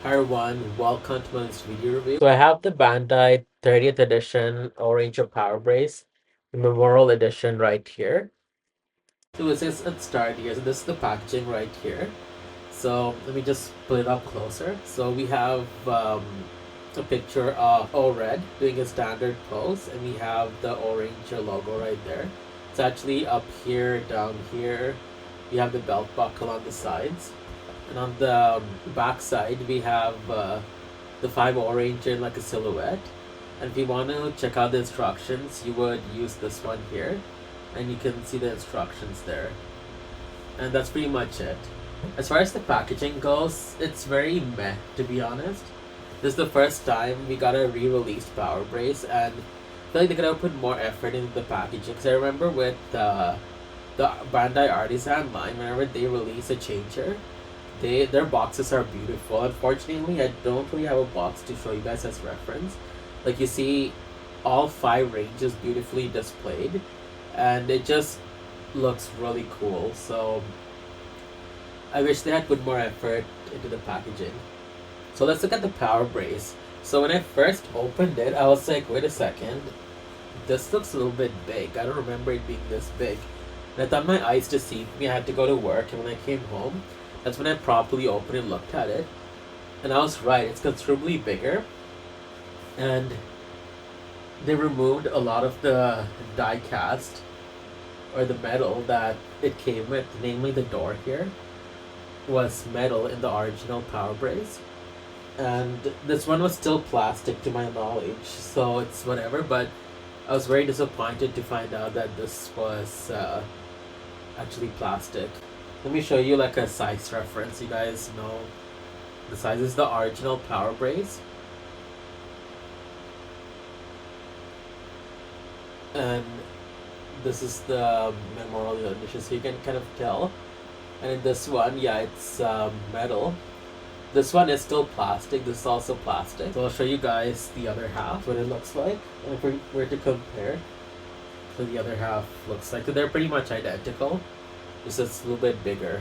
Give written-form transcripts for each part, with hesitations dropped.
Hi everyone, welcome to my next video review. So I have the Bandai 30th edition Ohranger Power Brace, the Memorial Edition right here. So let's start here. So this is the packaging right here. So let me just put it up closer. So we have a picture of O-Red doing a standard pose, and we have the Ohranger logo right there. It's actually up here, down here. We have the belt buckle on the sides. And on the back side, we have the 5 orange in like a silhouette. And if you want to check out the instructions, you would use this one here. And you can see the instructions there. And that's pretty much it. As far as the packaging goes, it's very meh, to be honest. This is the first time we got a re-released Power Brace, and I feel like they could have put more effort into the packaging. Because I remember with the Bandai Artisan line, whenever they release a changer, their boxes are beautiful. Unfortunately, I don't really have a box to show you guys as reference. Like you see, all 5 ranges beautifully displayed, and it just looks really cool. So I wish they had put more effort into the packaging. So let's look at the Power Brace. So when I first opened it, I was like, wait a second, this looks a little bit big. I don't remember it being this big. And I thought my eyes deceived me. I had to go to work, and when I came home, that's when I properly opened and looked at it. And I was right, it's considerably bigger. And they removed a lot of the die cast or the metal that it came with, namely the door here was metal in the original Power Brace. And this one was still plastic to my knowledge, so it's whatever, but I was very disappointed to find out that this was actually plastic. Let me show you like a size reference. You guys know the size is the original Power Brace. And this is the Memorial Edition, so you can kind of tell. And in this one, yeah, it's metal. This one is still plastic. This is also plastic. So I'll show you guys the other half, what it looks like. And if we were to compare, so the other half looks like, they're pretty much identical. Just it's a little bit bigger.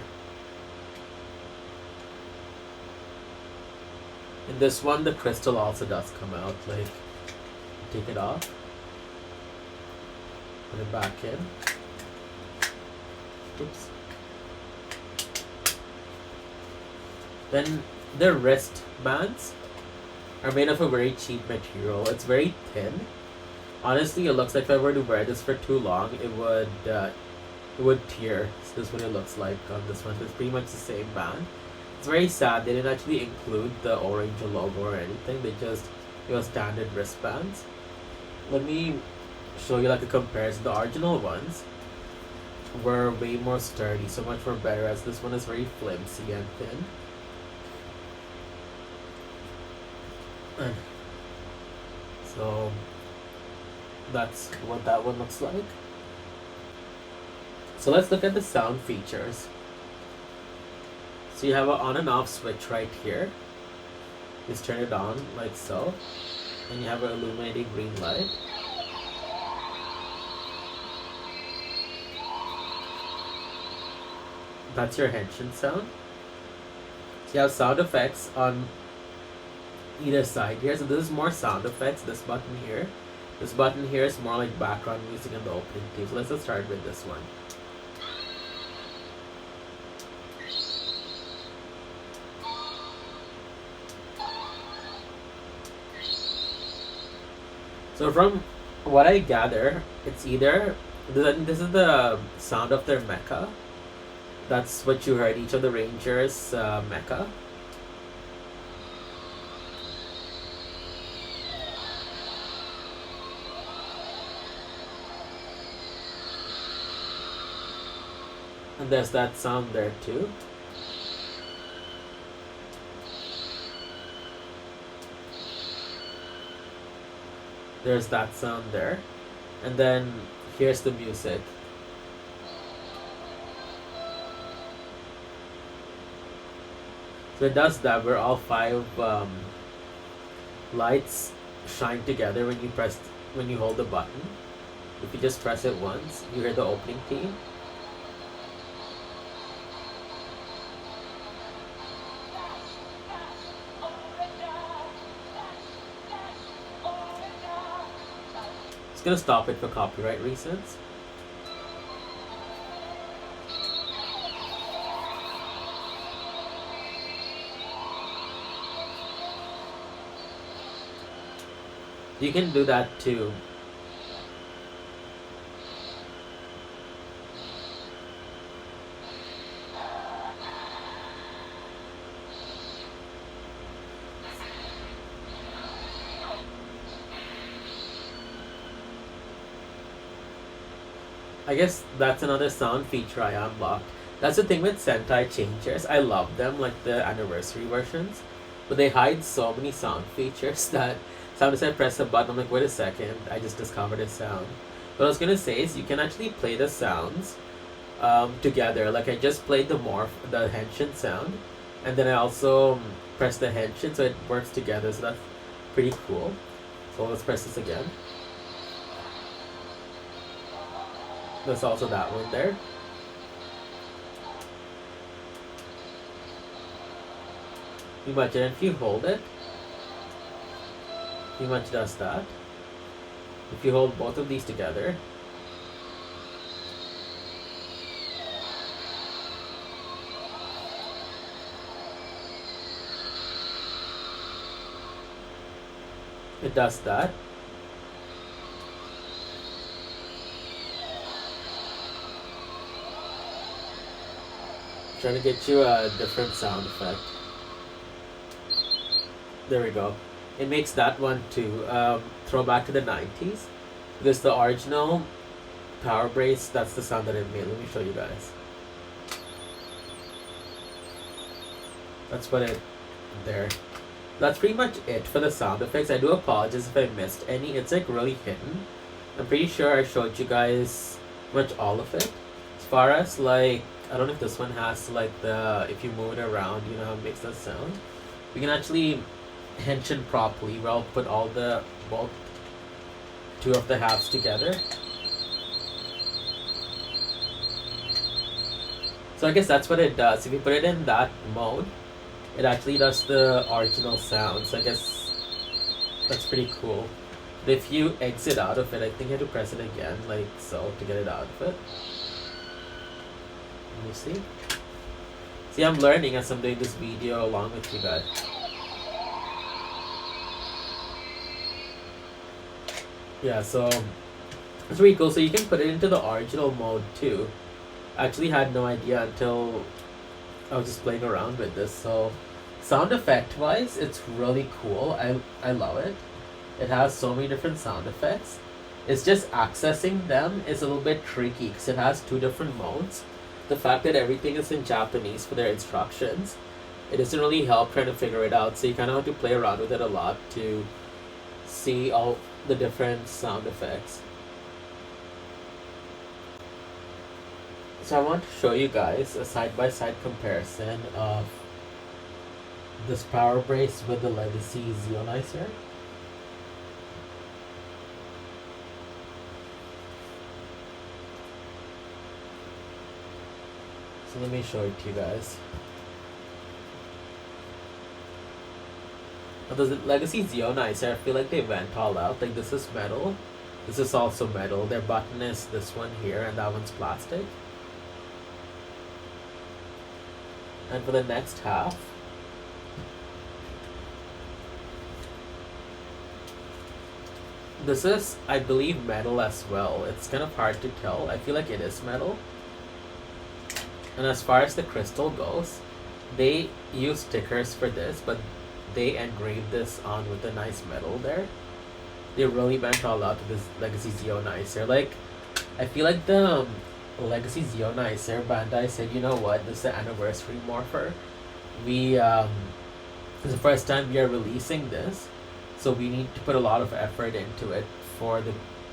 In this one, the crystal also does come out. Like, take it off, put it back in. Oops. Then the wristbands are made of a very cheap material. It's very thin. Honestly, it looks like if I were to wear this for too long, it would tear. So this is what it looks like on this one. It's pretty much the same band. It's very sad they didn't actually include the Ohranger logo or anything. They just, it was standard wristbands. Let me show you like a comparison. The original ones were way more sturdy, so much more better, as this one is very flimsy and thin. So that's what that one looks like. So let's look at the sound features. So you have an on and off switch right here. Just turn it on like so, and you have an illuminating green light. That's your henshin sound. So you have sound effects on either side here. So this is more sound effects, this button here. This button here is more like background music and the opening theme. So let's just start with this one. So from what I gather, it's either, this is the sound of their mecha. That's what you heard, each of the Rangers' mecha. And there's that sound there too. There's that sound there. And then here's the music. So it does that where all 5 lights shine together when you hold the button. If you just press it once, you hear the opening theme. It's gonna stop it for copyright reasons. You can do that too. I guess that's another sound feature I unlocked. That's the thing with Sentai changers. I love them, like the anniversary versions, but they hide so many sound features that sometimes I press a button, I'm like, wait a second, I just discovered a sound. What I was gonna say is you can actually play the sounds together. Like I just played the henshin sound, and then I also pressed the henshin, so it works together. So that's pretty cool. So let's press this again. There's also that one there. Imagine if you hold it, pretty much does that. If you hold both of these together, it does that. Trying to get you a different sound effect. There we go. It makes that one too. Throwback to the 90s. This the original power brace. That's the sound that it made. Let me show you guys. That's what it there. That's pretty much it for the sound effects. I do apologize if I missed any. It's like really hidden. I'm pretty sure I showed you guys pretty much all of it. As far as like, I don't know if this one has like the, if you move it around, you know how it makes that sound. We can actually henshin properly where I'll put all the, both two of the halves together. So I guess that's what it does. If you put it in that mode, it actually does the original sound. So I guess that's pretty cool. But if you exit out of it, I think you have to press it again, like so, to get it out of it. Let me see. See, I'm learning as I'm doing this video along with you guys. Yeah, so it's really cool. So you can put it into the original mode too. I actually had no idea until I was just playing around with this. So sound effect wise, it's really cool. I love it. It has so many different sound effects. It's just accessing them is a little bit tricky because it has two different modes. The fact that everything is in Japanese for their instructions, it doesn't really help trying to figure it out. So you kind of have to play around with it a lot to see all the different sound effects. So I want to show you guys a side-by-side comparison of this power brace with the Legacy Zeonizer. So let me show it to you guys. Now the Legacy Zeonizer, I feel like they went all out. Like this is metal. This is also metal. Their button is this one here and that one's plastic. And for the next half, this is, I believe, metal as well. It's kind of hard to tell. I feel like it is metal. And as far as the crystal goes, they use stickers for this, but they engraved this on with a nice metal there. They really went all out with this Legacy Zeonizer. Like, I feel like the Legacy Zeonizer, Bandai said, you know what, this is the anniversary morpher. We, this is the first time we are releasing this, so we need to put a lot of effort into it for the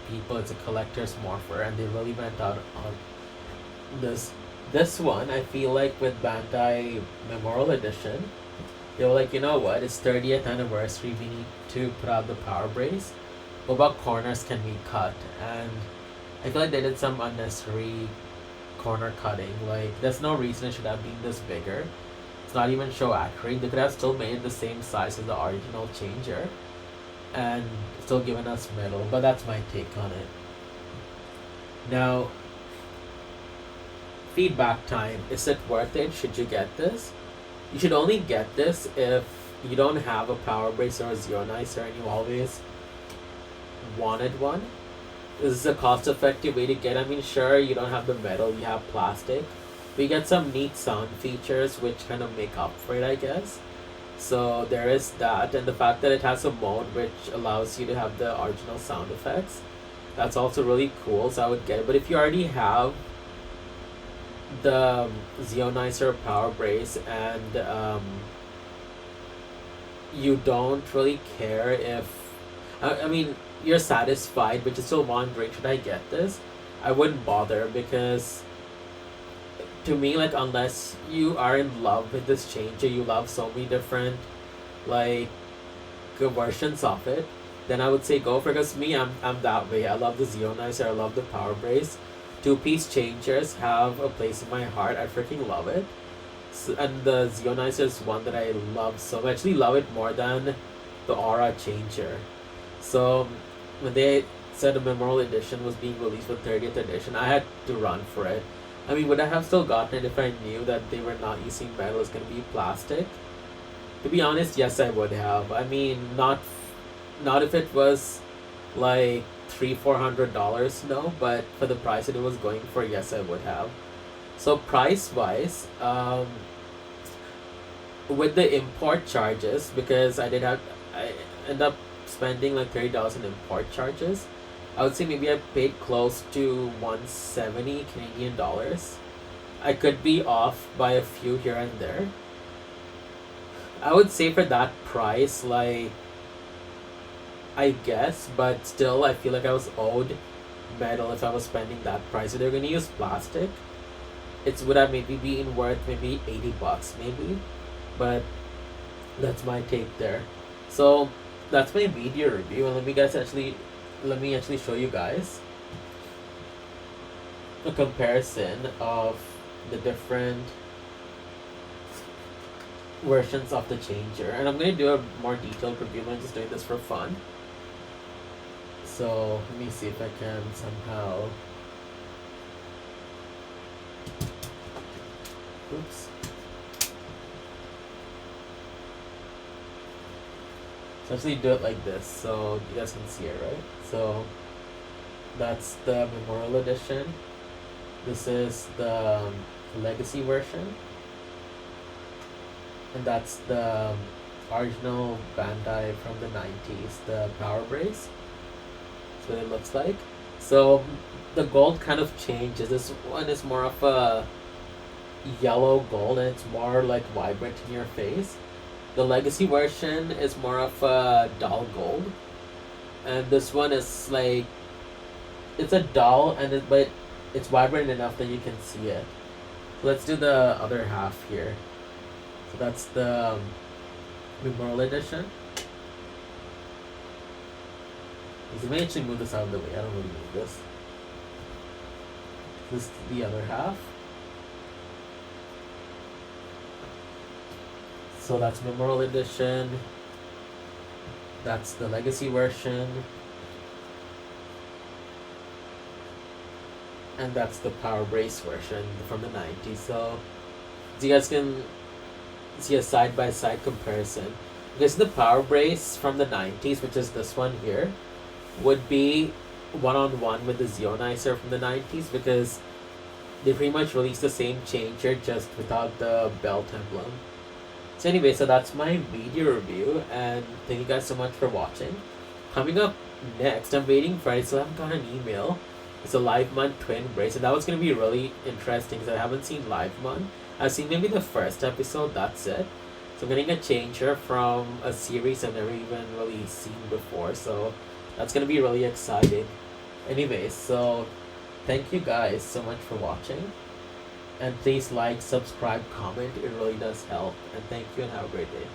people. It's a collector's morpher, and they really went out on this. This one, I feel like with Bandai Memorial Edition, they were like, you know what, it's 30th anniversary, we need to put out the power brace. What corners can we cut? And I feel like they did some unnecessary corner cutting. Like, there's no reason it should have been this bigger. It's not even show accurate. They could have still made it the same size as the original changer. and still giving us metal. But that's my take on it. Now, feedback time. Is it worth it? Should you get this? You should only get this if you don't have a power brace or a Zeonizer and you always wanted one. This is a cost effective way to get. I mean, sure, you don't have the metal, you have plastic, but you get some neat sound features which kind of make up for it, I guess. So there is that, and the fact that it has a mode which allows you to have the original sound effects. That's also really cool, so I would get it. But if you already have the Zeonizer power brace and you don't really care if I mean you're satisfied but you still wondering should I get this, I wouldn't bother, because to me, like, unless you are in love with this changer, you love so many different like versions of it, then I would say go for it. Because me, I'm that way. I love the Zeonizer, I love the power brace. Two-piece changers have a place in my heart. I freaking love it. So, and the Zeonizer is one that I love so much. I actually love it more than the Aura changer. So when they said a memorial edition was being released for 30th edition, I had to run for it. I mean, would I have still gotten it if I knew that they were not using metal, it's going to be plastic? To be honest, yes, I would have. I mean, not if it was like $300-400, no, but for the price that it was going for, yes, I would have. So price wise, with the import charges, because I end up spending like $30 in import charges. I would say maybe I paid close to 170 Canadian dollars. I could be off by a few here and there. I would say for that price, like, I guess, but still, I feel like I was owed metal if I was spending that price. So they're gonna use plastic. It would have maybe been worth maybe $80, maybe, but that's my take there. So that's my media review, and let me actually show you guys a comparison of the different versions of the changer, and I'm going to do a more detailed review. I'm just doing this for fun. So let me see if I can somehow, oops. So actually do it like this so you guys can see it, right? So that's the Memorial Edition. This is the Legacy version. And that's the original Bandai from the 90s, the Power Brace. That's what it looks like. So the gold kind of changes. This one is more of a yellow gold, and it's more like vibrant in your face. The Legacy version is more of a dull gold, and this one is like, it's a dull but it's vibrant enough that you can see it. So let's do the other half here. So that's the Memorial Edition. So let me actually move this out of the way. I don't really need this. This is the other half. So that's Memorial Edition. That's the Legacy version. And that's the Power Brace version from the 90s. So you guys can see a side-by-side comparison. Because the Power Brace from the 90s, which is this one here, would be one-on-one with the Zeonizer from the 90s, because they pretty much released the same changer just without the belt emblem. So anyway, so that's my media review, and thank you guys so much for watching. Coming up next, I'm waiting for, I still haven't got an email. It's a Livemon twin brace, and that was going to be really interesting because I haven't seen Livemon. I've seen maybe the first episode, that's it. So I'm getting a changer from a series I've never even really seen before, so that's going to be really exciting. Anyways, so thank you guys so much for watching. And please like, subscribe, comment. It really does help. And thank you and have a great day.